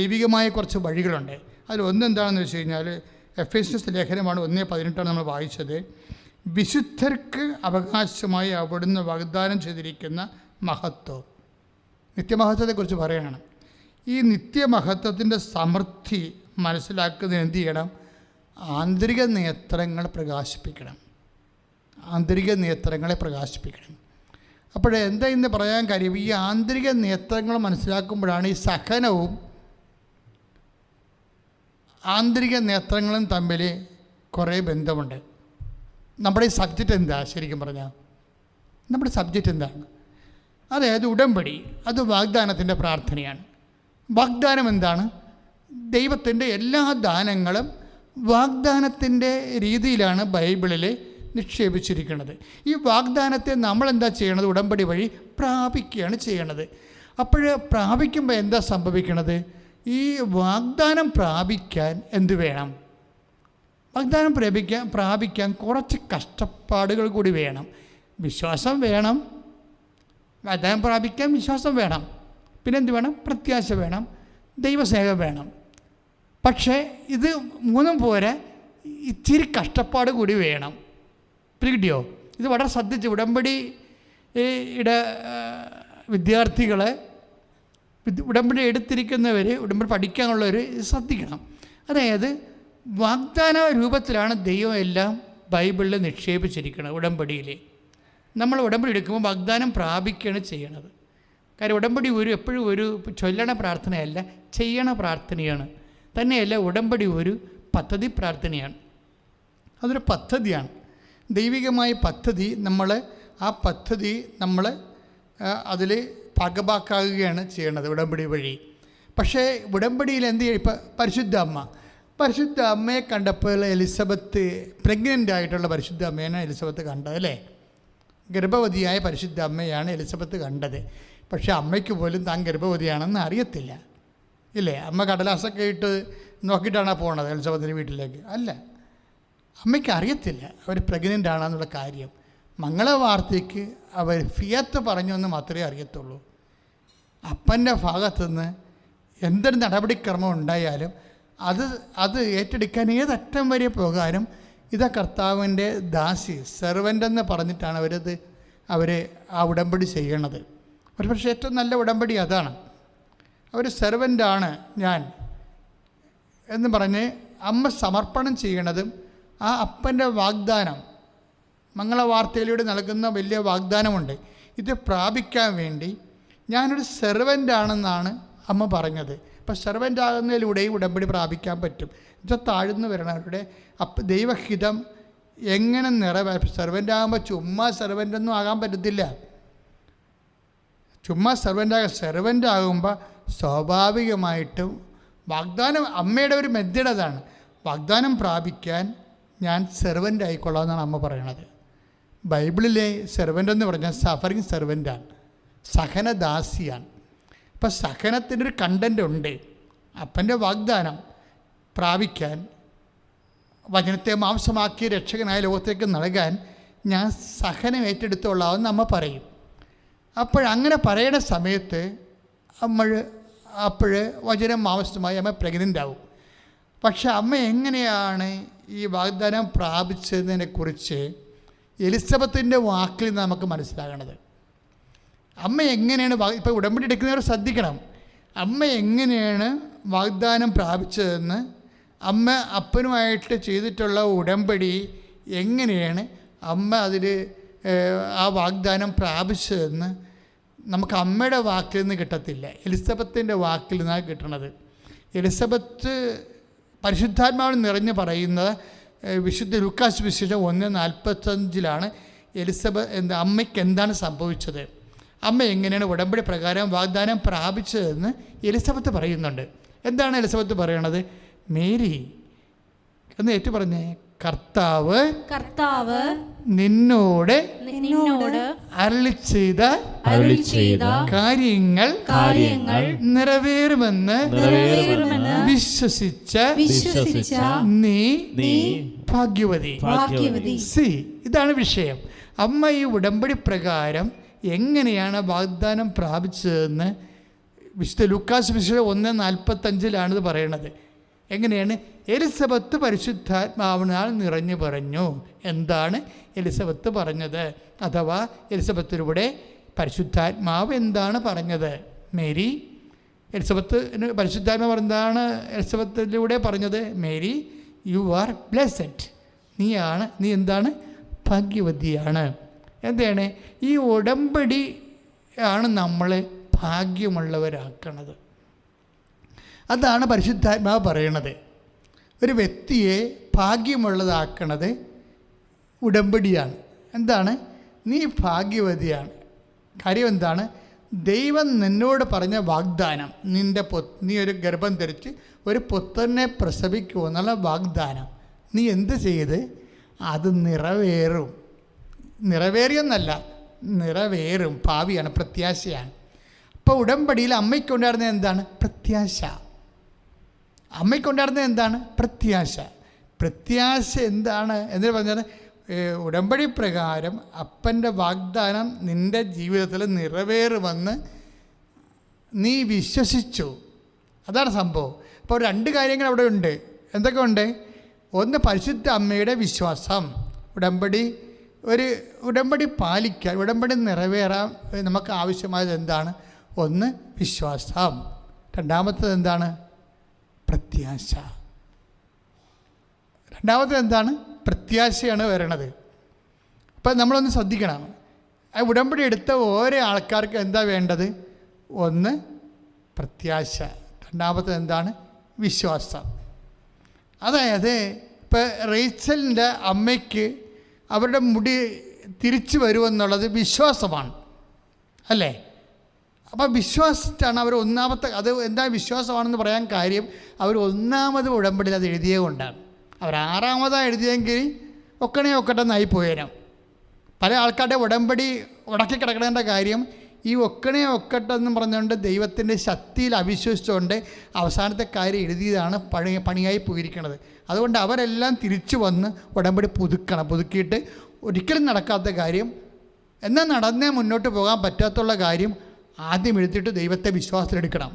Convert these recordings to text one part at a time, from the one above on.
ദൈവികമായ കുറച്ച് വഴികളുണ്ട്. അതിലൊന്നെന്താണെന്ന് വെച്ച് കഴിഞ്ഞാൽ എഫേസ്യസ് ലേഖനമാണ് 1:18 നമ്മൾ വായിച്ചത്. വിശുദ്ധർക്ക് അവകാശമായി അവിടുന്ന് വാഗ്ദാനം ചെയ്തിരിക്കുന്ന മഹത്വം, നിത്യമഹത്വത്തെക്കുറിച്ച് പറയുകയാണ്. ഈ നിത്യമഹത്വത്തിൻ്റെ സമൃദ്ധി മനസ്സിലാക്കുന്നതിന് എന്ത് ചെയ്യണം? ആന്തരിക നേത്രങ്ങൾ പ്രകാശിപ്പിക്കണം. ആന്തരിക നേത്രങ്ങളെ പ്രകാശിപ്പിക്കണം. അപ്പോഴെന്താ ഇന്ന് പറയാൻ കാര്യം? ഈ ആന്തരിക നേത്രങ്ങൾ മനസ്സിലാക്കുമ്പോഴാണ് ഈ സഹനവും ആന്തരിക നേത്രങ്ങളും തമ്മിൽ കുറേ ബന്ധമുണ്ട്. നമ്മുടെ ഈ സബ്ജക്റ്റ് എന്താ? ശരിക്കും പറഞ്ഞാൽ നമ്മുടെ സബ്ജക്റ്റ് എന്താണ്? അതായത് ഉടമ്പടി, അത് വാഗ്ദാനത്തിൻ്റെ പ്രാർത്ഥനയാണ്. വാഗ്ദാനം എന്താണ്? ദൈവത്തിൻ്റെ എല്ലാ ദാനങ്ങളും വാഗ്ദാനത്തിൻ്റെ രീതിയിലാണ് ബൈബിളിൽ നിക്ഷേപിച്ചിരിക്കുന്നത്. ഈ വാഗ്ദാനത്തെ നമ്മളെന്താ ചെയ്യണത്? ഉടമ്പടി വഴി പ്രാപിക്കുകയാണ് ചെയ്യണത്. അപ്പോൾ പ്രാപിക്കുമ്പോൾ എന്താ സംഭവിക്കണത്? ഈ വാഗ്ദാനം പ്രാപിക്കാൻ എന്ത് വേണം? വാഗ്ദാനം പ്രാപിക്കാൻ കുറച്ച് കഷ്ടപ്പാടുകൾ കൂടി വേണം. വിശ്വാസം വേണം. വാഗ്ദാനം പ്രാപിക്കാൻ വിശ്വാസം വേണം. പിന്നെന്ത് വേണം? പ്രത്യാശ വേണം, ദൈവസ്നേഹം വേണം. പക്ഷേ ഇത് മൂന്നും പോരെ, ഇച്ചിരി കഷ്ടപ്പാട് കൂടി വേണം. പിടിയോ? ഇത് വളരെ ശ്രദ്ധിച്ച് ഉടമ്പടിയുടെ വിദ്യാർത്ഥികളെ, ഉടമ്പടി എടുത്തിരിക്കുന്നവർ, ഉടമ്പടി പഠിക്കാനുള്ളവർ ശ്രദ്ധിക്കണം. അതായത് വാഗ്ദാന രൂപത്തിലാണ് ദൈവം എല്ലാം ബൈബിളിൽ നിക്ഷേപിച്ചിരിക്കുന്നത്. ഉടമ്പടിയിൽ നമ്മൾ ഉടമ്പടി എടുക്കുമ്പോൾ വാഗ്ദാനം പ്രാപിക്കുകയാണ് ചെയ്യണത്. കാര്യം ഉടമ്പടി എപ്പോഴും ഒരു ചൊല്ലണ പ്രാർത്ഥനയല്ല, ചെയ്യണ പ്രാർത്ഥനയാണ്. തന്നെയല്ല, ഉടമ്പടി ഒരു പദ്ധതി പ്രാർത്ഥനയാണ്. അതൊരു പദ്ധതിയാണ്, ദൈവികമായ പദ്ധതി. ആ പദ്ധതി നമ്മൾ അതിൽ ഭാഗഭാക്കാകുകയാണ് ചെയ്യണത് ഉടമ്പടി വഴി. പക്ഷേ ഉടമ്പടിയിൽ എന്ത് ചെയ്യും? ഇപ്പം പരിശുദ്ധ അമ്മയെ കണ്ടപ്പോൾ എലിസബത്ത്, പ്രഗ്നൻ്റ് ആയിട്ടുള്ള പരിശുദ്ധ അമ്മയാണ് എലിസബത്ത് കണ്ടത്, അല്ലേ? ഗർഭവതിയായ പരിശുദ്ധ അമ്മയാണ് എലിസബത്ത് കണ്ടത്. പക്ഷേ അമ്മയ്ക്ക് പോലും താൻ ഗർഭവതിയാണെന്ന് അറിയത്തില്ല, ഇല്ലേ? അമ്മ കടലാസൊക്കെ ഇട്ട് നോക്കിയിട്ടാണ് പോണത് എലിസബത്തിൻ്റെ വീട്ടിലേക്ക്. അല്ല, അമ്മയ്ക്ക് അറിയത്തില്ല അവർ പ്രഗ്നൻ്റ് ആണെന്നുള്ള കാര്യം. മംഗളവാർത്തയ്ക്ക് അവർ ഫിയത്ത് പറഞ്ഞെന്ന് മാത്രമേ അറിയത്തുള്ളൂ. അപ്പൻ്റെ ഭാഗത്തുനിന്ന് എന്തൊരു നടപടിക്രമം ഉണ്ടായാലും അത് ഏറ്റെടുക്കാൻ ഏതറ്റം വരെ പോകാനും ഇതാ കർത്താവിൻ്റെ ദാസി, സെർവൻ്റെന്ന് പറഞ്ഞിട്ടാണ് അവർ ആ ഉടമ്പടി ചെയ്യണത്. ഒരു പക്ഷേ ഏറ്റവും നല്ല ഉടമ്പടി അതാണ്. അവർ സെർവൻ്റാണ് ഞാൻ എന്ന് പറഞ്ഞ് അമ്മ സമർപ്പണം ചെയ്യണതും ആ അപ്പൻ്റെ വാഗ്ദാനം, മംഗളവാർത്തയിലൂടെ നൽകുന്ന വലിയ വാഗ്ദാനമുണ്ട്. ഇത് പ്രാപിക്കാൻ വേണ്ടി ഞാനൊരു സെർവൻ്റാണെന്നാണ് അമ്മ പറഞ്ഞത്. അപ്പോൾ സെർവൻ്റ് ആകുന്നതിലൂടെയും ഉടമ്പടി പ്രാപിക്കാൻ പറ്റും. ഇത് താഴ്ന്നു വരണവരുടെ ദൈവഹിതം എങ്ങനെ സെർവൻ്റ് ആകുമ്പോൾ ചുമ്മാ സെർവൻ്റൊന്നും ആകാൻ പറ്റത്തില്ല. ചുമ്മാ സെർവൻ്റ് ആകുമ്പോൾ സ്വാഭാവികമായിട്ടും വാഗ്ദാനം, അമ്മയുടെ ഒരു മെത്തേഡ് അതാണ്. വാഗ്ദാനം പ്രാപിക്കാൻ ഞാൻ സെർവൻ്റ് ആയിക്കൊള്ളാമെന്നാണ് അമ്മ പറയണത്. ബൈബിളിലെ സെർവൻ്റ് എന്ന് പറഞ്ഞാൽ സഫറിങ് സെർവൻ്റാണ്, സഹനദാസിയാണ്. അപ്പം സഹനത്തിനൊരു കണ്ടൻ്റ് ഉണ്ട്. അപ്പൻ്റെ വാഗ്ദാനം പ്രാപിക്കാൻ, വചനത്തെ മാംസമാക്കി രക്ഷകനായ ലോകത്തേക്ക് നൽകാൻ ഞാൻ സഹനം ഏറ്റെടുത്തോളാമെന്ന് അമ്മ പറയും. അപ്പോഴങ്ങനെ പറയുന്ന സമയത്ത് വചനം മാംസമായി അമ്മ പ്രഗ്നൻ്റ് ആവും. പക്ഷെ അമ്മ എങ്ങനെയാണ് ഈ വാഗ്ദാനം പ്രാപിച്ചതിനെക്കുറിച്ച് എലിസബത്തിൻ്റെ വാക്കിൽ നിന്ന് നമുക്ക് മനസ്സിലാകണത്. അമ്മ എങ്ങനെയാണ് ഇപ്പോൾ ഉടമ്പടി എടുക്കുന്നവർ ശ്രദ്ധിക്കണം. അമ്മ എങ്ങനെയാണ് വാഗ്ദാനം പ്രാപിച്ചതെന്ന്, അമ്മ അപ്പനുമായിട്ട് ചെയ്തിട്ടുള്ള ഉടമ്പടി എങ്ങനെയാണ് അമ്മ ആ വാഗ്ദാനം പ്രാപിച്ചതെന്ന് നമുക്ക് അമ്മയുടെ വാക്കിൽ നിന്ന് കിട്ടത്തില്ല, എലിസബത്തിൻ്റെ വാക്കിൽ നിന്നാണ് കിട്ടണത്. എലിസബത്ത് പരിശുദ്ധാത്മാവിൽ നിറഞ്ഞ് പറയുന്നത് വിശുദ്ധ ലൂക്കാസ് വിശേഷം 1:45 അമ്മയ്ക്ക് എന്താണ് സംഭവിച്ചത്, അമ്മ എങ്ങനെയാണ് ഉടമ്പടി പ്രകാരം വാഗ്ദാനം പ്രാപിച്ചതെന്ന് എലിസബത്ത് പറയുന്നുണ്ട്. എന്താണ് എലിസബത്ത് പറയണത്? മേരി എന്ന് ഏറ്റു പറഞ്ഞേ, കർത്താവ് നിന്നോട് അരുളി ചെയ്ത കാര്യങ്ങൾ നിറവേറുമെന്ന് വിശ്വസിച്ച നീ ഭാഗ്യവതി. ഇതാണ് വിഷയം. അമ്മ ഈ ഉടമ്പടി പ്രകാരം എങ്ങനെയാണ് വാഗ്ദാനം പ്രാപിച്ചതെന്ന് വിശുദ്ധ ലൂക്കാസ് വിശുദ്ധ 1:45 പറയണത്. എങ്ങനെയാണ്? എലിസബത്ത് പരിശുദ്ധാത്മാവിനാൽ നിറഞ്ഞു പറഞ്ഞു. എന്താണ് എലിസബത്ത് പറഞ്ഞത്? അഥവാ എലിസബത്തിലൂടെ പരിശുദ്ധാത്മാവ് എന്താണ് പറഞ്ഞത്? മേരി എലിസബത്തിന് പരിശുദ്ധാത്മാവ് എന്താണ് എലിസബത്തിലൂടെ പറഞ്ഞത്? Mary, you are blessed. നീ എന്താണ്? ഭാഗ്യവതിയാണ്. എന്താണ്? ഈ ഉടമ്പടി ആണ് നമ്മളെ ഭാഗ്യമുള്ളവരാക്കണത്. അതാണ് പരിശുദ്ധാത്മാവ് പറയണത്. ഒരു വ്യക്തിയെ ഭാഗ്യമുള്ളതാക്കണത് ഉടമ്പടിയാണ്. എന്താണ്? നീ ഭാഗ്യവതിയാണ്. കാര്യം എന്താണ്? ദൈവം നിന്നോട് പറഞ്ഞ വാഗ്ദാനം, നീ ഒരു ഗർഭം ധരിച്ച് ഒരു പുത്രനെ പ്രസവിക്കുമെന്നുള്ള വാഗ്ദാനം നീ എന്ത് ചെയ്ത്? അത് നിറവേറിയെന്നല്ല, നിറവേറും. ഭാവിയാണ്, പ്രത്യാശയാണ്. അപ്പോൾ ഉടമ്പടിയിൽ അമ്മയ്ക്കുണ്ടായിരുന്നത് എന്താണ്? പ്രത്യാശ. അമ്മയ്ക്കുണ്ടായിരുന്നത് എന്താണ്? പ്രത്യാശ. പ്രത്യാശ എന്താണ് എന്ന് പറഞ്ഞാൽ ഉടമ്പടി പ്രകാരം അപ്പൻ്റെ വാഗ്ദാനം നിൻ്റെ ജീവിതത്തിൽ നിറവേറുമെന്ന് നീ വിശ്വസിച്ചു. അതാണ് സംഭവം. അപ്പോൾ 2 കാര്യങ്ങൾ അവിടെ ഉണ്ട്. എന്തൊക്കെ ഉണ്ട്? ഒന്ന്, പരിശുദ്ധ അമ്മയുടെ വിശ്വാസം. ഉടമ്പടി പാലിക്കാൻ, ഉടമ്പടി നിറവേറാൻ നമുക്ക് ആവശ്യമായത് എന്താണ്? ഒന്ന്, വിശ്വാസം. രണ്ടാമത്തേത് എന്താണ്? പ്രത്യാശ. രണ്ടാമത്തേത് എന്താണ്? പ്രത്യാശയാണ് വരണത്. അപ്പം നമ്മളൊന്ന് ശ്രദ്ധിക്കണം. ഉടമ്പടി എടുത്ത ഓരോ ആൾക്കാർക്ക് എന്താ വേണ്ടത്? ഒന്ന്, പ്രത്യാശ. രണ്ടാമത്തേത് എന്താണ്? വിശ്വാസം. അതായത് ഇപ്പോൾ റേച്ചലിൻ്റെ അമ്മയ്ക്ക് അവരുടെ മുടി തിരിച്ചു വരുമെന്നുള്ളത് വിശ്വാസമാണ്, അല്ലേ? അപ്പോൾ വിശ്വാസത്താണ് അവർ ഒന്നാമത്തെ. അത് എന്താ വിശ്വാസമാണെന്ന് പറയാൻ കാര്യം, അവർ ഒന്നാമത് ഉടമ്പടിയിൽ അത് എഴുതിയത് കൊണ്ടാണ്. അവർ 6ാമതാണ് എഴുതിയെങ്കിൽ ഒക്കട്ടെന്നായി പോയേരാം. പല ആൾക്കാരുടെ ഉടമ്പടി ഉടക്കി കിടക്കേണ്ട കാര്യം ഈ ഒക്കട്ടെന്ന് പറഞ്ഞുകൊണ്ട് ദൈവത്തിൻ്റെ ശക്തിയിൽ അവിശ്വസിച്ചുകൊണ്ട് അവസാനത്തെ കാര്യം എഴുതിയതാണ് പണിയായി പോയിരിക്കുന്നത്. അതുകൊണ്ട് അവരെല്ലാം തിരിച്ചു വന്ന് ഉടമ്പടി പുതുക്കിയിട്ട് ഒരിക്കലും നടക്കാത്ത കാര്യം, എന്നാൽ നടന്നേ മുന്നോട്ട് പോകാൻ പറ്റാത്തുള്ള കാര്യം ആദ്യം എഴുതിയിട്ട് ദൈവത്തെ വിശ്വാസത്തിലെടുക്കണം.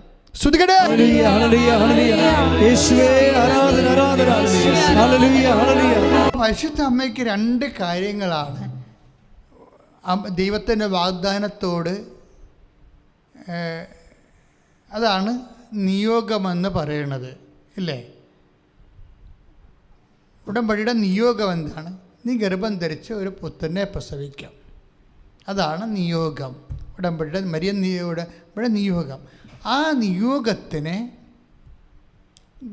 പരിശുദ്ധ അമ്മയ്ക്ക് 2 കാര്യങ്ങളാണ് ദൈവത്തിൻ്റെ വാഗ്ദാനത്തോട്, അതാണ് നിയോഗമെന്ന് പറയണത്, ഇല്ലേ? ഉടമ്പടിയുടെ നിയോഗം എന്താണ്? നീ ഗർഭം ധരിച്ച് ഒരു പുത്രനെ പ്രസവിക്കാം. അതാണ് നിയോഗം. ഉടമ്പടിയുടെ നിയോഗം. ആ നിയോഗത്തിന്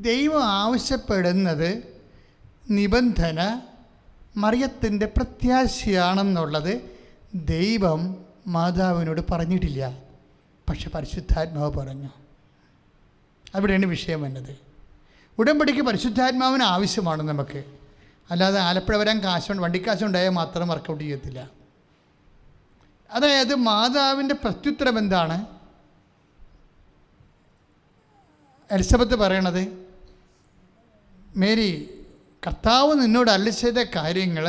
ദൈവം ആവശ്യപ്പെടുന്നത് നിബന്ധന മറിയത്തിൻ്റെ പ്രത്യാശയാണെന്നുള്ളത് ദൈവം മാതാവിനോട് പറഞ്ഞിട്ടില്ല. പക്ഷെ പരിശുദ്ധാത്മാവ് പറഞ്ഞു. അവിടെയാണ് വിഷയം വന്നത്. ഉടമ്പടിക്ക് പരിശുദ്ധാത്മാവിന് ആവശ്യമാണ് നമുക്ക്. അല്ലാതെ ആലപ്പുഴ വരാൻ വണ്ടിക്കാശുണ്ടായാൽ മാത്രം വർക്കൗട്ട് ചെയ്യത്തില്ല. അതായത് മാതാവിൻ്റെ പ്രത്യുത്തരം എന്താണ്? എലിസബത്ത് പറയണത്, മേരി, കർത്താവ് നിന്നോട് അരുളി ചെയ്ത കാര്യങ്ങൾ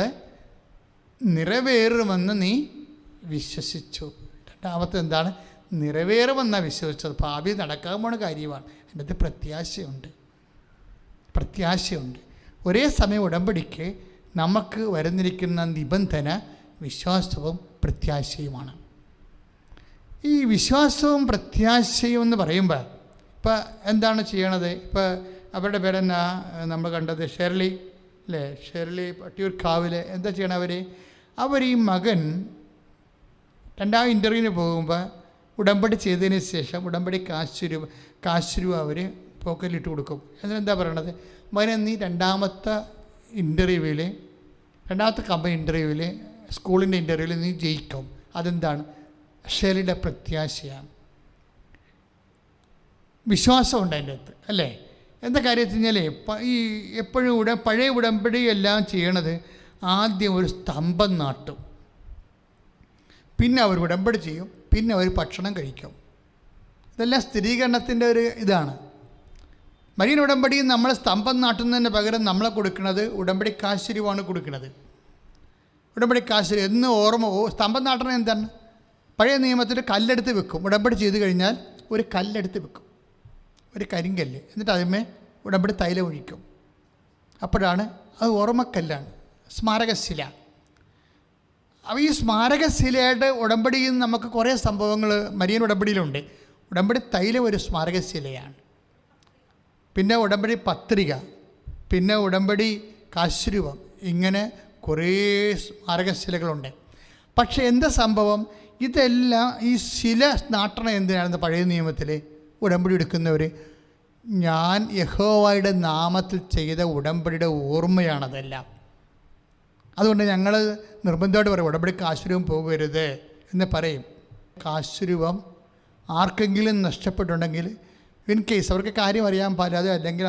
നിറവേറുമെന്ന് നീ വിശ്വസിച്ചു. രണ്ടാമത്തെ എന്താണ്? നിറവേറുമെന്നാണ് വിശ്വസിച്ചത്. ഭാവി നടക്കാൻ പോണ കാര്യമാണ്. അതിനകത്ത് പ്രത്യാശയുണ്ട്. ഒരേ സമയം ഉടമ്പടിക്ക് നമുക്ക് വരുന്നിരിക്കുന്ന നിബന്ധന വിശ്വാസവും പ്രത്യാശയുമാണ്. ഈ വിശ്വാസവും പ്രത്യാശയും എന്ന് പറയുമ്പോൾ ഇപ്പോൾ എന്താണ് ചെയ്യണത്? ഇപ്പോൾ അവരുടെ പേരെന്നാ നമ്മൾ കണ്ടത്? ഷെർലി, അല്ലേ? ഷെർലി പട്ടിയൂർക്കാവിൽ എന്താ ചെയ്യണം? അവർ ഈ മകൻ 2ാം ഇൻ്റർവ്യൂവിന് പോകുമ്പോൾ ഉടമ്പടി ചെയ്തതിന് ശേഷം ഉടമ്പടി കാശ് രൂപ അവർ പോക്കറ്റിലിട്ട് കൊടുക്കും. എന്നിട്ടെന്താ പറയണത്? മകനെ, നീ 2ാമത്തെ കമ്പനി ഇൻ്റർവ്യൂവിൽ, സ്കൂളിൻ്റെ ഇൻ്റർവ്യൂവിൽ നീ ജയിക്കും. അതെന്താണ്? ഷെർലിയുടെ പ്രത്യാശയാണ്. വിശ്വാസമുണ്ട് അതിൻ്റെ അകത്ത്, അല്ലേ? എന്താ കാര്യം വെച്ച് കഴിഞ്ഞാൽ ഈ എപ്പോഴും പഴയ ഉടമ്പടി എല്ലാം ചെയ്യണത് ആദ്യം ഒരു സ്തംഭം നാട്ടും, പിന്നെ അവർ ഉടമ്പടി ചെയ്യും, പിന്നെ അവർ ഭക്ഷണം കഴിക്കും. ഇതെല്ലാം സ്ഥിരീകരണത്തിൻ്റെ ഒരു ഇതാണ്. മരിയൻ ഉടമ്പടി നമ്മൾ സ്തംഭം നാട്ടുന്നതിന് പകരം നമ്മളെ കൊടുക്കുന്നത് ഉടമ്പടി കാശുരുവാണ് കൊടുക്കുന്നത്. ഉടമ്പടി കാശുരു എന്ന് സ്തംഭം നാട്ടണം എന്താണ്? പഴയ നിയമത്തിൽ കല്ലെടുത്ത് വെക്കും. ഉടമ്പടി ചെയ്ത് കഴിഞ്ഞാൽ ഒരു കല്ലെടുത്ത് വെക്കും, ഒരു കരിങ്കല്ല്. എന്നിട്ട് അതിന്മേൽ ഉടമ്പടി തൈലം ഒഴിക്കും. അപ്പോഴാണ് അത് ഓർമ്മക്കല്ലാണ്, സ്മാരകശില. അപ്പോൾ ഈ സ്മാരകശിലയുടെ ഉടമ്പടിയിൽ നിന്ന് നമുക്ക് കുറേ സംഭവങ്ങൾ മരിയൻ ഉടമ്പടിയിലുണ്ട്. ഉടമ്പടി തൈലം ഒരു സ്മാരകശിലയാണ്. പിന്നെ ഉടമ്പടി പത്രിക, പിന്നെ ഉടമ്പടി കാശ്രൂപം, ഇങ്ങനെ കുറേ സ്മാരകശിലകളുണ്ട്. പക്ഷേ എന്താ സംഭവം, ഇതെല്ലാം ഈ ശില നാട്ടണം എന്തിനാണെന്ന് പഴയ നിയമത്തിൽ ഉടമ്പടി എടുക്കുന്നവർ ഞാൻ യഹോവയുടെ നാമത്തിൽ ചെയ്ത ഉടമ്പടിയുടെ ഓർമ്മയാണതെല്ലാം. അതുകൊണ്ട് ഞങ്ങൾ നിർബന്ധമായിട്ട് പറയും ഉടമ്പടി കാശ്രൂപം പോകരുത് എന്ന് പറയും. കാശ്രൂപം ആർക്കെങ്കിലും നഷ്ടപ്പെട്ടുണ്ടെങ്കിൽ, ഇൻ കേസ് അവർക്ക് കാര്യം അറിയാൻ പാടില്ലാതെ അല്ലെങ്കിൽ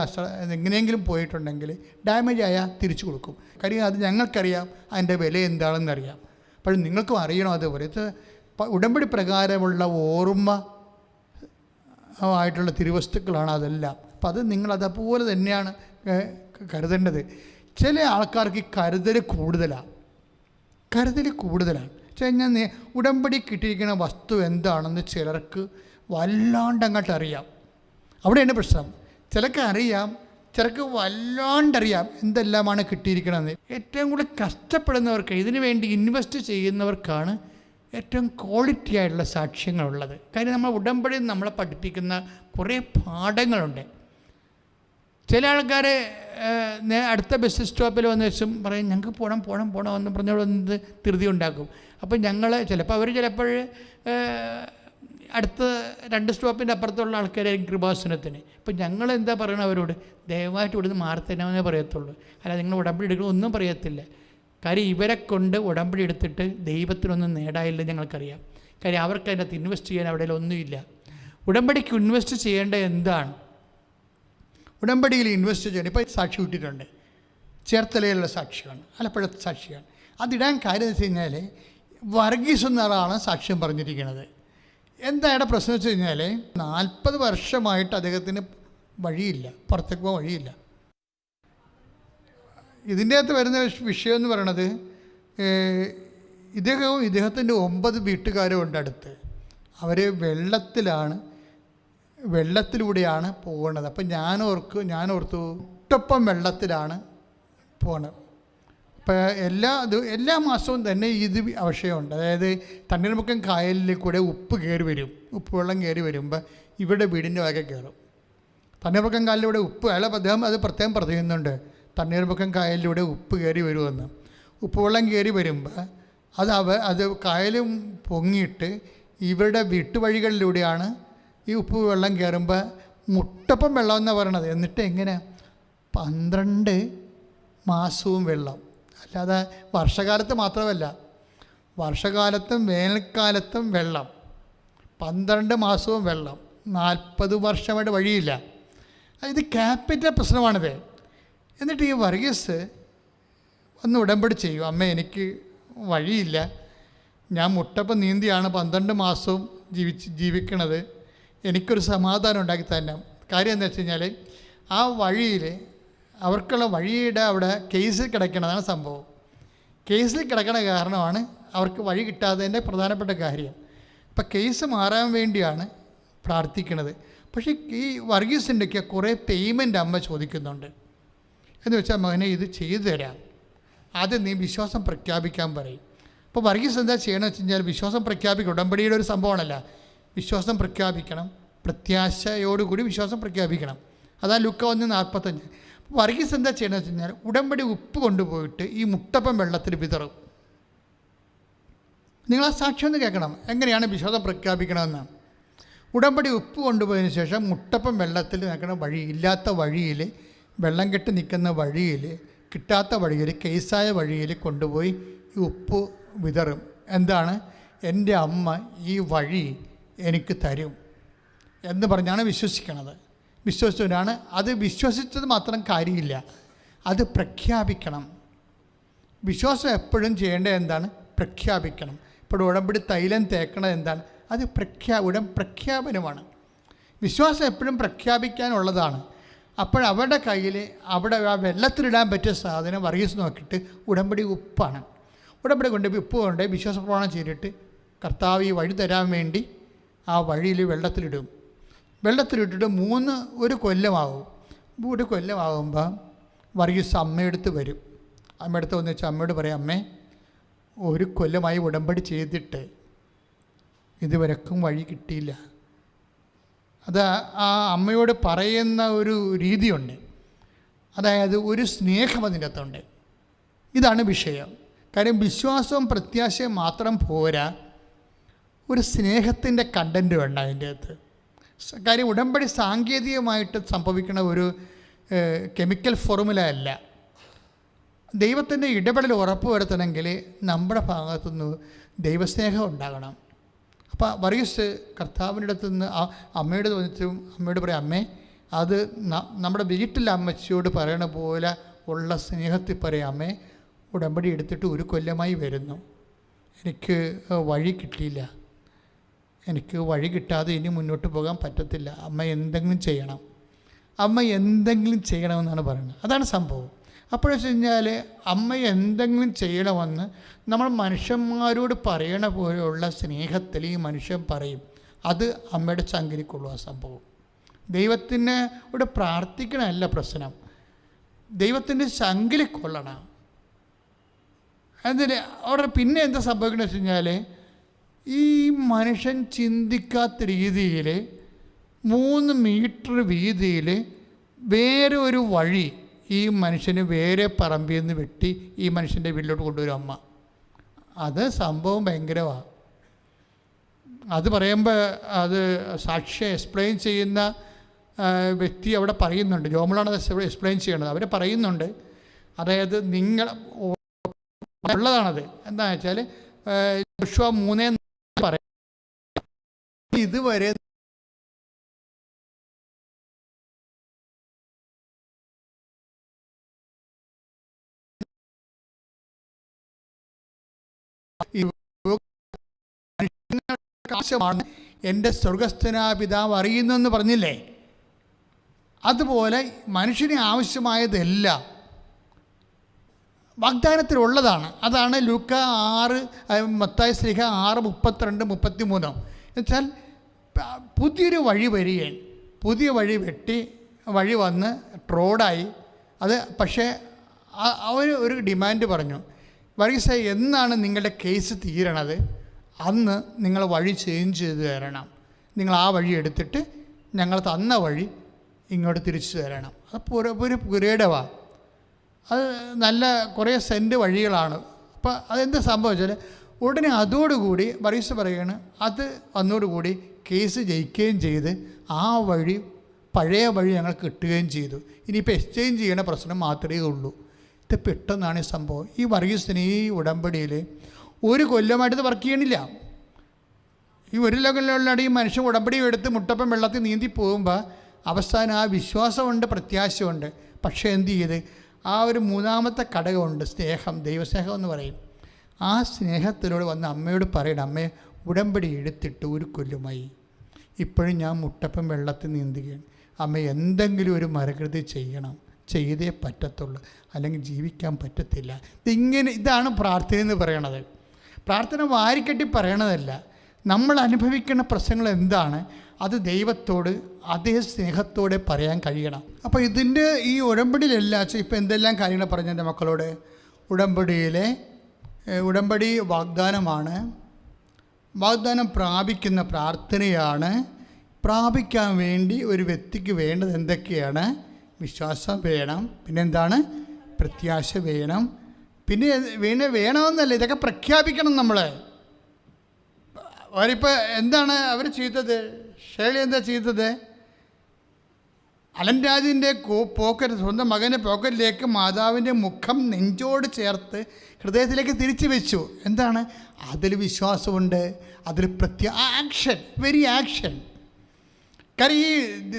എങ്ങനെയെങ്കിലും പോയിട്ടുണ്ടെങ്കിൽ ഡാമേജ് ആയാൽ തിരിച്ചു കൊടുക്കും. കാര്യം അത് ഞങ്ങൾക്കറിയാം അതിൻ്റെ വില എന്താണെന്നറിയാം. അപ്പോൾ നിങ്ങൾക്കും അറിയണം. അതുപോലെ ഉടമ്പടി പ്രകാരമുള്ള ഓർമ്മ ആയിട്ടുള്ള തിരുവസ്തുക്കളാണ് അതെല്ലാം. അപ്പം അത് നിങ്ങളതുപോലെ തന്നെയാണ് കരുതേണ്ടത്. ചില ആൾക്കാർക്ക് കരുതൽ കൂടുതലാണ്. ഞാൻ ഉടമ്പടി കിട്ടിയിരിക്കുന്ന വസ്തു എന്താണെന്ന് ചിലർക്ക് വല്ലാണ്ട് അങ്ങോട്ട് അറിയാം. അവിടെയാണ് പ്രശ്നം. ചിലർക്ക് അറിയാം, ചിലർക്ക് വല്ലാണ്ടറിയാം എന്തെല്ലാമാണ് കിട്ടിയിരിക്കണമെന്ന്. ഏറ്റവും കൂടുതൽ കഷ്ടപ്പെടുന്നവർക്ക്, ഇതിനു വേണ്ടി ഇൻവെസ്റ്റ് ചെയ്യുന്നവർക്കാണ് ഏറ്റവും ക്വാളിറ്റി ആയിട്ടുള്ള സാക്ഷ്യങ്ങളുള്ളത്. കാര്യം നമ്മൾ ഉടമ്പടി നമ്മളെ പഠിപ്പിക്കുന്ന കുറേ പാഠങ്ങളുണ്ട്. ചില ആൾക്കാർ അടുത്ത ബസ് സ്റ്റോപ്പിൽ വന്ന് വെച്ചും പറയും ഞങ്ങൾക്ക് പോകണം എന്ന് പറഞ്ഞോട് വന്ന് ധൃതി ഉണ്ടാക്കും. അപ്പം ഞങ്ങൾ ചിലപ്പോൾ അടുത്ത 2 സ്റ്റോപ്പിൻ്റെ അപ്പുറത്തുള്ള ആൾക്കാരായിരിക്കും കൃപാസനത്തിന്. ഇപ്പം ഞങ്ങൾ എന്താ പറയണം അവരോട്, ദയവായിട്ട് ഇവിടുന്ന് മാറിത്തരാമെന്നേ പറയത്തുള്ളൂ. അല്ല നിങ്ങൾ ഉടമ്പടി എടുക്കണം ഒന്നും പറയത്തില്ല. കാര്യം ഇവരെ കൊണ്ട് ഉടമ്പടി എടുത്തിട്ട് ദൈവത്തിനൊന്നും നേടായില്ല ഞങ്ങൾക്കറിയാം. കാര്യം അവർക്ക് അതിനകത്ത് ഇൻവെസ്റ്റ് ചെയ്യാൻ അവിടെ ഒന്നുമില്ല. ഉടമ്പടിക്ക് ഇൻവെസ്റ്റ് ചെയ്യേണ്ടത് എന്താണ്? ഉടമ്പടിയിൽ ഇൻവെസ്റ്റ് ചെയ്യണം. ഇപ്പോൾ സാക്ഷി വിട്ടിട്ടുണ്ട്, ചേർത്തലയിലുള്ള സാക്ഷിയാണ്, ആലപ്പുഴത്തെ സാക്ഷിയാണ്. അതിടാൻ കാര്യം എന്ന് വെച്ച് കഴിഞ്ഞാൽ വർഗീസ് എന്ന ആളാണ് സാക്ഷ്യം പറഞ്ഞിരിക്കുന്നത്. എന്താണ് പ്രശ്നം വെച്ച് കഴിഞ്ഞാൽ 40 വർഷമായിട്ട് അദ്ദേഹത്തിന് വഴിയില്ല, പുറത്തേക്ക് പോകാൻ വഴിയില്ല. ഇതിൻ്റെ അകത്ത് വരുന്ന വിഷയം എന്ന് പറയണത് ഇദ്ദേഹത്തിൻ്റെ 9 വീട്ടുകാരും ഉണ്ട് അടുത്ത്. അവർ വെള്ളത്തിലൂടെയാണ് പോകുന്നത്. അപ്പം ഞാൻ ഓർത്തു ഒട്ടൊപ്പം വെള്ളത്തിലാണ് പോകുന്നത്. അപ്പോൾ എല്ലാ മാസവും തന്നെ ഇത് വിഷയമുണ്ട്. അതായത് തണ്ണീർമുക്കം കായലിൽ കൂടെ ഉപ്പ് വെള്ളം കയറി വരുമ്പോൾ ഇവിടെ വീടിൻ്റെ വക കയറും. തണ്ണീർമുക്കം കായലിലൂടെ അദ്ദേഹം അത് പ്രത്യേകം പറയുന്നുണ്ട്, തണ്ണീർമുക്കം കായലിലൂടെ ഉപ്പ് കയറി വരുമെന്ന്. ഉപ്പുവെള്ളം കയറി വരുമ്പോൾ അത് കായലും പൊങ്ങിയിട്ട് ഇവരുടെ വീട്ടുവഴികളിലൂടെയാണ് ഈ ഉപ്പ് വെള്ളം കയറുമ്പോൾ മുട്ടപ്പം വെള്ളം എന്നാണ് പറയണത്. എന്നിട്ട് എങ്ങനെ 12 മാസവും വെള്ളം, അല്ലാതെ വർഷകാലത്ത് മാത്രമല്ല, വർഷകാലത്തും വേനൽക്കാലത്തും വെള്ളം, 12 മാസവും വെള്ളം, 40 വർഷമായിട്ട് വഴിയില്ല. ഇത് ക്യാപിറ്റൽ പ്രശ്നമാണിത്. എന്നിട്ട് ഈ വർഗീസ് ഒന്ന് ഉടമ്പടി ചെയ്യും, അമ്മ എനിക്ക് വഴിയില്ല, ഞാൻ മുട്ടപ്പം നീന്തിയാണ് 12 മാസവും ജീവിക്കണത്, എനിക്കൊരു സമാധാനം ഉണ്ടാക്കി തന്നെ. കാര്യം എന്താ വെച്ച് കഴിഞ്ഞാൽ ആ വഴിയിൽ അവർക്കുള്ള വഴിയുടെ അവിടെ കേസിൽ കിടക്കണതാണ് സംഭവം. കേസിൽ കിടക്കണ കാരണമാണ് അവർക്ക് വഴി കിട്ടാത്തതിൻ്റെ പ്രധാനപ്പെട്ട കാര്യം. അപ്പം കേസ് മാറാൻ വേണ്ടിയാണ് പ്രാർത്ഥിക്കുന്നത്. പക്ഷേ ഈ വർഗീസിൻ്റെയൊക്കെ കുറേ പേയ്മെൻ്റ് അമ്മ ചോദിക്കുന്നുണ്ട്. എന്ന് വെച്ചാൽ മകനെ ഇത് ചെയ്തു തരാം, ആദ്യം നീ വിശ്വാസം പ്രഖ്യാപിക്കാൻ പറയും. അപ്പോൾ വർഗീസ് എന്താ ചെയ്യണമെന്ന് വെച്ച് കഴിഞ്ഞാൽ വിശ്വാസം പ്രഖ്യാപിക്കണം. ഉടമ്പടിയുടെ ഒരു സംഭവമാണല്ല, വിശ്വാസം പ്രഖ്യാപിക്കണം, പ്രത്യാശയോടുകൂടി വിശ്വാസം പ്രഖ്യാപിക്കണം. അതാ ലുക്ക 1:45. വർഗീസ് എന്താ ചെയ്യണമെന്ന് വെച്ച് കഴിഞ്ഞാൽ ഉടമ്പടി ഉപ്പ് കൊണ്ടുപോയിട്ട് ഈ മുട്ടപ്പം വെള്ളത്തിൽ വിതറും. നിങ്ങൾ ആ സാക്ഷ്യം ഒന്ന് കേൾക്കണം, എങ്ങനെയാണ് വിശ്വാസം പ്രഖ്യാപിക്കണമെന്ന്. ഉടമ്പടി ഉപ്പ് കൊണ്ടുപോയതിന് ശേഷം മുട്ടപ്പം വെള്ളത്തിൽ നിൽക്കുന്ന ഇല്ലാത്ത വഴിയിൽ, വെള്ളം കെട്ടി നിൽക്കുന്ന വഴിയിൽ, കിട്ടാത്ത വഴിയിൽ, കേസായ വഴിയിൽ കൊണ്ടുപോയി ഈ ഉപ്പ് വിതറും. എന്താണ്, എൻ്റെ അമ്മ ഈ വഴി എനിക്ക് തരും എന്ന് പറഞ്ഞാണ് വിശ്വസിക്കണത്. വിശ്വസിച്ചവരാണ്. അത് വിശ്വസിച്ചത് മാത്രം കാര്യമില്ല, അത് പ്രഖ്യാപിക്കണം. വിശ്വാസം എപ്പോഴും ചെയ്യേണ്ടത് എന്താണ്, പ്രഖ്യാപിക്കണം. ഇപ്പോൾ ഉടമ്പടി തൈലം തേക്കണത് എന്താണ്, അത് പ്രഖ്യാപനമാണ്. വിശ്വാസം എപ്പോഴും പ്രഖ്യാപിക്കാനുള്ളതാണ്. അപ്പോഴവരുടെ കയ്യിൽ അവിടെ ആ വെള്ളത്തിലിടാൻ പറ്റിയ സാധനം വർഗീസ് നോക്കിയിട്ട് ഉടമ്പടി ഉപ്പാണ്. ഉടമ്പടി ഉപ്പ് വിശ്വാസപ്രമാണം ചെയ്തിട്ട് കർത്താവ് ഈ വഴി തരാൻ വേണ്ടി ആ വഴിയിൽ വെള്ളത്തിലിടും. വെള്ളത്തിലിട്ടിട്ട് ഒരു കൊല്ലമാകും. ഒരു കൊല്ലമാകുമ്പോൾ വർഗീസ് അമ്മയെടുത്ത് വരും. അമ്മയെടുത്ത് വന്ന് വെച്ചാൽ അമ്മയോട് പറയാം, അമ്മേ, ഒരു കൊല്ലമായി ഉടമ്പടി ചെയ്തിട്ട് ഇതുവരെക്കും വഴി കിട്ടിയില്ല. അത് ആ അമ്മയോട് പറയുന്ന ഒരു രീതിയുണ്ട്. അതായത് ഒരു സ്നേഹം അതിൻ്റെ അകത്തുണ്ട്. ഇതാണ് വിഷയം. കാര്യം വിശ്വാസവും പ്രത്യാശയും മാത്രം പോരാ, ഒരു സ്നേഹത്തിൻ്റെ കണ്ടൻറ്റ് വേണ്ട അതിൻ്റെ അകത്ത്. കാര്യം ഉടമ്പടി സാങ്കേതികമായിട്ട് സംഭവിക്കുന്ന ഒരു കെമിക്കൽ ഫോർമുല അല്ല. ദൈവത്തിൻ്റെ ഇടപെടൽ ഉറപ്പ് വരുത്തണമെങ്കിൽ നമ്മുടെ ഭാഗത്തുനിന്ന് ദൈവസ്നേഹം ഉണ്ടാകണം. അപ്പോൾ വർഗീസ് കർത്താവിൻ്റെ അടുത്ത് നിന്ന് അമ്മയോട് തോന്നിച്ചും അമ്മയോട് പറയാം, അമ്മേ, അത് നമ്മുടെ വീട്ടിലെ അമ്മച്ചിയോട് പറയണ പോലെ ഉള്ള സ്നേഹത്തിൽ പറയാം, അമ്മേ, ഉടമ്പടി എടുത്തിട്ട് ഒരു കൊല്ലമായി വരുന്നു, എനിക്ക് വഴി കിട്ടിയില്ല, എനിക്ക് വഴി കിട്ടാതെ ഇനി മുന്നോട്ട് പോകാൻ പറ്റത്തില്ല, അമ്മ എന്തെങ്കിലും ചെയ്യണം, അമ്മ എന്തെങ്കിലും ചെയ്യണമെന്നാണ് പറയുന്നത്. അതാണ് സംഭവം. അപ്പോഴെന്ന് വെച്ച് കഴിഞ്ഞാൽ അമ്മ എന്തെങ്കിലും ചെയ്യണമെന്ന് നമ്മൾ മനുഷ്യന്മാരോട് പറയണ പോലെയുള്ള സ്നേഹത്തിൽ ഈ മനുഷ്യൻ പറയും. അത് അമ്മയുടെ ചങ്കിരിക്കുള്ളൂ ആ സംഭവം. ദൈവത്തിനോട് പ്രാർത്ഥിക്കണമല്ല പ്രശ്നം, ദൈവത്തിൻ്റെ ചങ്കിലി കൊള്ളണം. അതിന് അവിടെ പിന്നെ എന്താ സംഭവിക്കണമെന്ന് വെച്ച് കഴിഞ്ഞാൽ, ഈ മനുഷ്യൻ ചിന്തിക്കാത്ത രീതിയിൽ 3 മീറ്റർ വീതിയിൽ വേറെ ഒരു വഴി ഈ മനുഷ്യന് വേറെ പറമ്പിൽ നിന്ന് വെട്ടി ഈ മനുഷ്യൻ്റെ വീട്ടിലോട്ട് കൊണ്ടുവരും അമ്മ. അത് സംഭവം ഭയങ്കരമാണ്. അത് പറയുമ്പോൾ അത് സാക്ഷിയെ എക്സ്പ്ലെയിൻ ചെയ്യുന്ന വ്യക്തി അവിടെ പറയുന്നുണ്ട്, ജോമളാണ് എക്സ്പ്ലെയിൻ ചെയ്യണത്. അവർ പറയുന്നുണ്ട്, അതായത് നിങ്ങൾ ഉള്ളതാണത്. എന്താണെന്ന് വെച്ചാൽ യോശുവ 3 പറയും, ഇതുവരെ ആവശ്യമാണ് എൻ്റെ സ്വർഗസ്ഥനായ പിതാവ് അറിയുന്നെന്ന് പറഞ്ഞില്ലേ, അതുപോലെ മനുഷ്യന് ആവശ്യമായതെല്ലാം വാഗ്ദാനത്തിലുള്ളതാണ്. അതാണ് ലൂക്ക 6, മത്തായി ശ്ലീഹ 6:32-33. എന്നുവെച്ചാൽ പുതിയൊരു വഴി വരികയാണ്, പുതിയ വഴി വെട്ടി വഴി വന്ന് റോഡായി. അത് പക്ഷേ അവർ ഒരു ഡിമാൻഡ് പറഞ്ഞു, വർഗീസ്, എന്നാണ് നിങ്ങളുടെ കേസ് തീരണത് അന്ന് നിങ്ങൾ വഴി ചേഞ്ച് ചെയ്ത് തരണം, നിങ്ങൾ ആ വഴി എടുത്തിട്ട് ഞങ്ങൾ തന്ന വഴി ഇങ്ങോട്ട് തിരിച്ചു തരണം. അത് ഒരു പുരേടവാണ്. അത് നല്ല കുറേ സെൻറ്റ് വഴികളാണ്. അപ്പോൾ അതെന്താ സംഭവിച്ചാൽ ഉടനെ അതോടുകൂടി വർഗീസ് പറയുകയാണ്, അത് വന്നോടുകൂടി കേസ് ജയിക്കുകയും ചെയ്ത് ആ വഴി പഴയ വഴി ഞങ്ങൾ കിട്ടുകയും ചെയ്തു. ഇനിയിപ്പോൾ എക്സ്ചേഞ്ച് ചെയ്യണ പ്രശ്നം മാത്രമേ ഉള്ളൂ. ഇത് പെട്ടെന്നാണ് ഈ സംഭവം. ഈ വർഗീസിന് ഈ ഉടമ്പടിയിൽ 1 കൊല്ലമായിട്ട് വർക്ക് ചെയ്യണില്ല. ഈ 1 കൊല്ലമുള്ള ഈ മനുഷ്യൻ ഉടമ്പടി എടുത്ത് മുട്ടപ്പം വെള്ളത്തിൽ നീന്തി പോകുമ്പോൾ അവസാനം ആ വിശ്വാസമുണ്ട്, പ്രത്യാശയുണ്ട്. പക്ഷേ എന്ത് ചെയ്ത്, ആ ഒരു 3ാമത്തെ ഘടകമുണ്ട്, സ്നേഹം, ദൈവസ്നേഹം എന്ന് പറയും. ആ സ്നേഹത്തിലൂടെ വന്ന് അമ്മയോട് പറയണം, അമ്മേ, ഉടമ്പടി എടുത്തിട്ട് 1 കൊല്ലമായി, ഇപ്പോഴും ഞാൻ മുട്ടപ്പം വെള്ളത്തിൽ നീന്തുകയാണ്, അമ്മ എന്തെങ്കിലും ഒരു മരകൃതി ചെയ്യണം, ചെയ്തേ പറ്റത്തുള്ളൂ, അല്ലെങ്കിൽ ജീവിക്കാൻ പറ്റത്തില്ല. ഇതാണ് പ്രാർത്ഥന എന്ന് പറയണത്. പ്രാർത്ഥന വാരിക്കെട്ടി പറയണതല്ല. നമ്മൾ അനുഭവിക്കുന്ന പ്രശ്നങ്ങൾ എന്താണ്, അത് ദൈവത്തോട് അതേ സ്നേഹത്തോടെ പറയാൻ കഴിയണം. അപ്പോൾ ഇതിൻ്റെ ഈ ഉടമ്പടിയിലെല്ലാം ഇപ്പോൾ എന്തെല്ലാം കാര്യങ്ങൾ പറഞ്ഞു എൻ്റെ മക്കളോട്. ഉടമ്പടി വാഗ്ദാനമാണ്, വാഗ്ദാനം പ്രാപിക്കുന്ന പ്രാർത്ഥനയാണ്. പ്രാപിക്കാൻ വേണ്ടി ഒരു വ്യക്തിക്ക് വേണ്ടത് എന്തൊക്കെയാണ്? വിശ്വാസം വേണം, പിന്നെന്താണ്? പ്രത്യാശ വേണം, പിന്നെ വേണമെന്നല്ല, ഇതൊക്കെ പ്രഖ്യാപിക്കണം നമ്മൾ. അവരിപ്പോൾ എന്താണ് അവർ ചെയ്തത്? ഷേളി എന്താ ചെയ്തത്? അലൻ രാജിൻ്റെ സ്വന്തം മകൻ്റെ പോക്കറ്റിലേക്ക് മാതാവിൻ്റെ മുഖം നെഞ്ചോട് ചേർത്ത് ഹൃദയത്തിലേക്ക് തിരിച്ചു വെച്ചു. എന്താണ്? അതിൽ വിശ്വാസമുണ്ട്, അതിൽ ആക്ഷൻ, വെരി ആക്ഷൻ. കാര്യം ഈ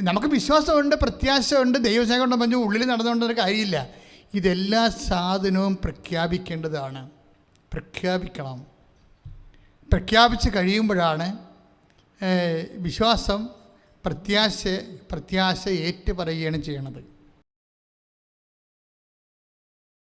നമുക്ക് വിശ്വാസമുണ്ട്, പ്രത്യാശയുണ്ട്, ദൈവസ്നേഹം കൊണ്ട് പറഞ്ഞ് ഉള്ളിൽ നടന്നുകൊണ്ടൊരു കാര്യമില്ല. ഇതെല്ലാ സാധനവും പ്രഖ്യാപിക്കേണ്ടതാണ്. പ്രഖ്യാപിക്കണം. പ്രഖ്യാപിച്ച് കഴിയുമ്പോഴാണ് വിശ്വാസം പ്രത്യാശ ഏറ്റു പറയുകയാണ് ചെയ്യണത്.